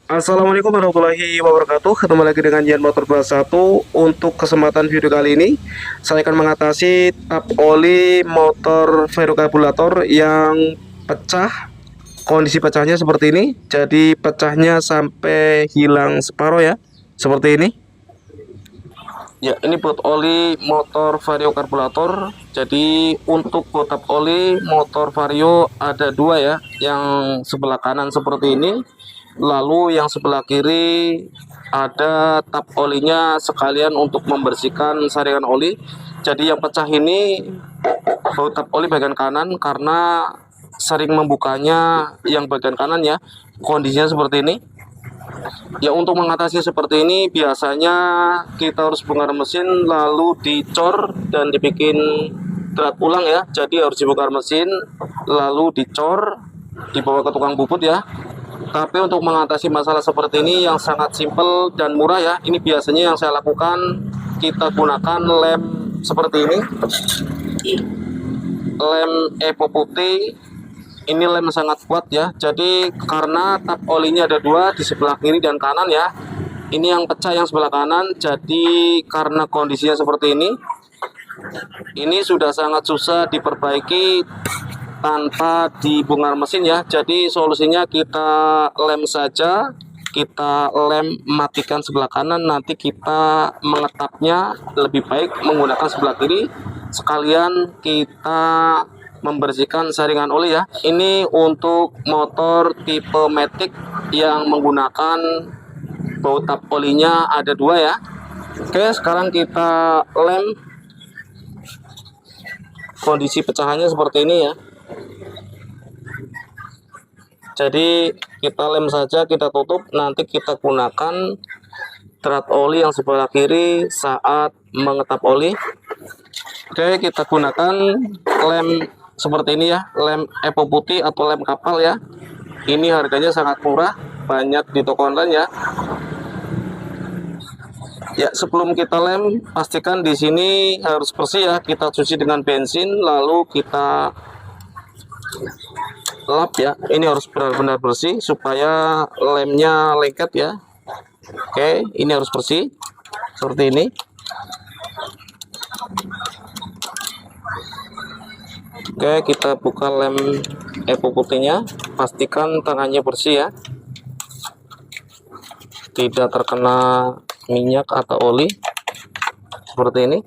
Assalamualaikum warahmatullahi wabarakatuh. Ketemu lagi dengan Yan Motor 21. Untuk kesempatan video kali ini saya akan mengatasi tap oli motor varokarburator yang pecah. Kondisi pecahnya seperti ini. Jadi pecahnya sampai hilang separuh ya. Seperti ini. Ya, ini buat oli motor vario karburator. Jadi untuk buat tap oli motor vario ada dua ya. Yang sebelah kanan seperti ini. Lalu yang sebelah kiri ada tap olinya sekalian untuk membersihkan saringan oli. Jadi yang pecah ini baut tap oli bagian kanan karena sering membukanya yang bagian kanan ya. Kondisinya seperti ini. Ya, untuk mengatasi seperti ini biasanya kita harus bongkar mesin lalu dicor dan dibikin drat ulang ya. Jadi harus dibongkar mesin lalu dicor, dibawa ke tukang bubut ya. Tapi untuk mengatasi masalah seperti ini yang sangat simpel dan murah ya, ini biasanya yang saya lakukan, kita gunakan lem seperti ini, lem Epo putih. Ini lem sangat kuat ya. Jadi karena tap olinya ada dua di sebelah kiri dan kanan ya. Ini yang pecah yang sebelah kanan. Jadi karena kondisinya seperti ini sudah sangat susah diperbaiki tanpa dibongkar mesin ya. Jadi solusinya kita lem saja, kita lem matikan sebelah kanan, nanti kita mengetapnya lebih baik menggunakan sebelah kiri, sekalian kita membersihkan saringan oli ya. Ini untuk motor tipe Matic yang menggunakan baut tap olinya ada dua ya. Oke, sekarang kita lem. Kondisi pecahannya seperti ini ya. Jadi kita lem saja, kita tutup, nanti kita gunakan drat oli yang sebelah kiri saat mengetap oli. Oke, kita gunakan lem seperti ini ya, lem Epo putih atau lem kapal ya. Ini harganya sangat murah, banyak di toko online ya. Ya, sebelum kita lem, pastikan di sini harus bersih ya. Kita cuci dengan bensin, lalu kita lap ya. Ini harus benar-benar bersih supaya lemnya lengket ya. Oke, ini harus bersih seperti ini. Oke, kita buka lem Epo putihnya, pastikan tangannya bersih ya, tidak terkena minyak atau oli seperti ini.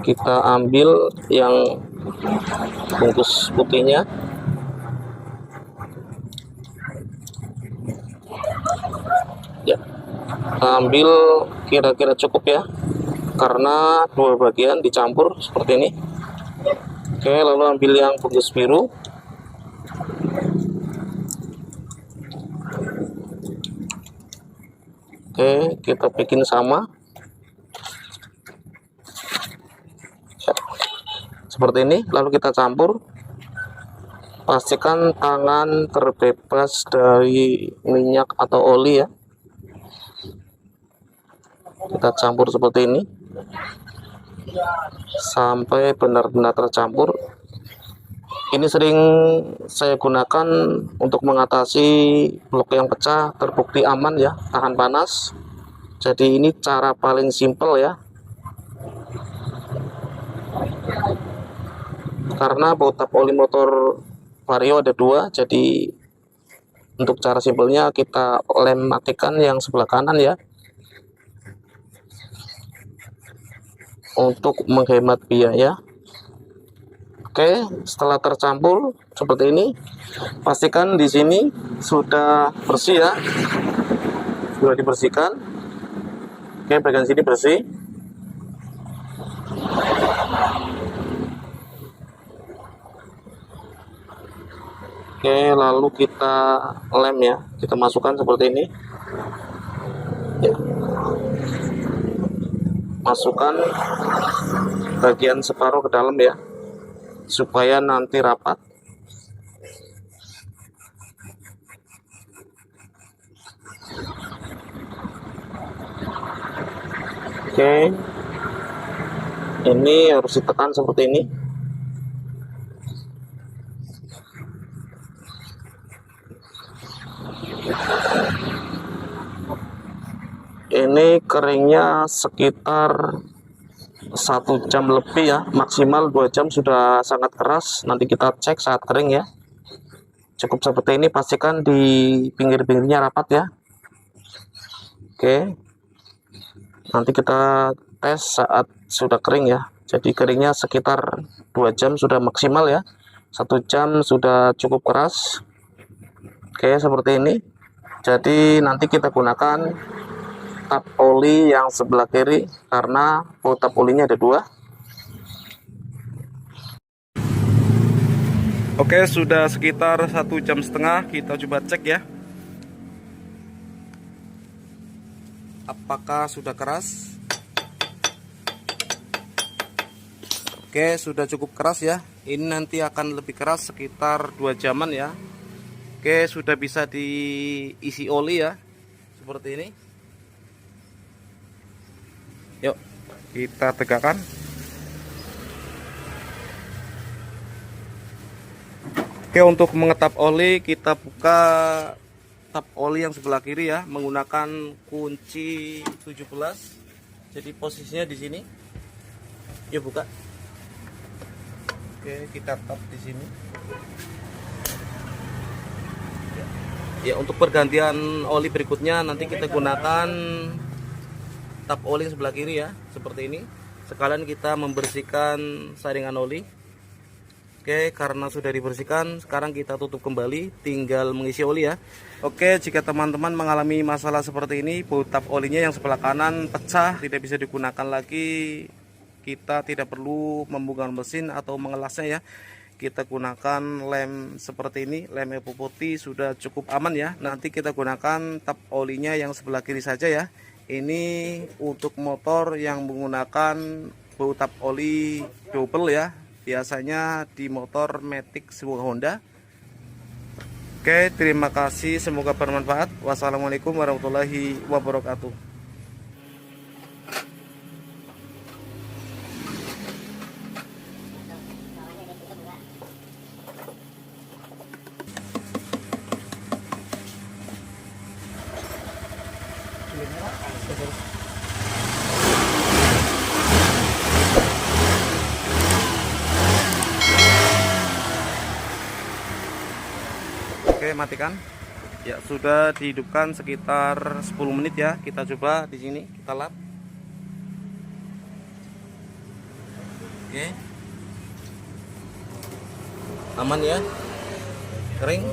Kita ambil yang bungkus putihnya, ya, ambil kira-kira cukup ya, karena dua bagian dicampur seperti ini. Oke, lalu ambil yang bungkus biru. Oke, kita bikin sama ya, seperti ini, lalu kita campur. Pastikan tangan terbebas dari minyak atau oli ya. Kita campur seperti ini sampai benar-benar tercampur. Ini sering saya gunakan untuk mengatasi blok yang pecah, terbukti aman ya, tahan panas. Jadi ini cara paling simpel ya, karena baut tap oli motor vario ada dua. Jadi untuk cara simpelnya kita lem matikan yang sebelah kanan ya, untuk menghemat biaya. Oke, setelah tercampur seperti ini, pastikan di sini sudah bersih ya, sudah dibersihkan. Oke, bagian sini bersih. Oke, lalu kita lem ya, kita masukkan seperti ini ya. Masukkan bagian separuh ke dalam ya, supaya nanti rapat. Oke, ini harus ditekan seperti ini. Ini keringnya sekitar 1 jam lebih ya, maksimal 2 jam sudah sangat keras. Nanti kita cek saat kering ya. Cukup seperti ini, pastikan di pinggir-pinggirnya rapat ya. Oke, nanti kita tes saat sudah kering ya. Jadi keringnya sekitar 2 jam sudah maksimal ya. 1 jam sudah cukup keras. Oke, seperti ini. Jadi nanti kita gunakan tap oli yang sebelah kiri karena tap olinya ada 2. Oke, sudah sekitar 1,5 jam, kita coba cek ya. Apakah sudah keras? Oke, sudah cukup keras ya. Ini nanti akan lebih keras sekitar 2 jaman ya. Oke, sudah bisa diisi oli ya. Seperti ini. Yuk, kita tegakkan. Oke, untuk mengetap oli kita buka tap oli yang sebelah kiri ya menggunakan kunci 17. Jadi posisinya di sini. Yuk buka. Oke, kita tap di sini. Ya, untuk pergantian oli berikutnya nanti kita gunakan tap oli yang sebelah kiri ya, seperti ini. Sekalian kita membersihkan saringan oli. Oke, karena sudah dibersihkan, sekarang kita tutup kembali, tinggal mengisi oli ya. Oke, jika teman-teman mengalami masalah seperti ini, baut tap olinya yang sebelah kanan pecah, tidak bisa digunakan lagi, kita tidak perlu membongkar mesin atau mengelasnya ya. Kita gunakan lem seperti ini, lem epo putih sudah cukup aman ya. Nanti kita gunakan tap olinya yang sebelah kiri saja ya. Ini untuk motor yang menggunakan baut tap oli double ya. Biasanya di motor Matic sebuah Honda. Oke, terima kasih, semoga bermanfaat. Wassalamualaikum warahmatullahi wabarakatuh. Oke, matikan. Ya, sudah dihidupkan sekitar 10 menit ya. Kita coba di sini, kita lap. Oke. Aman ya. Kering.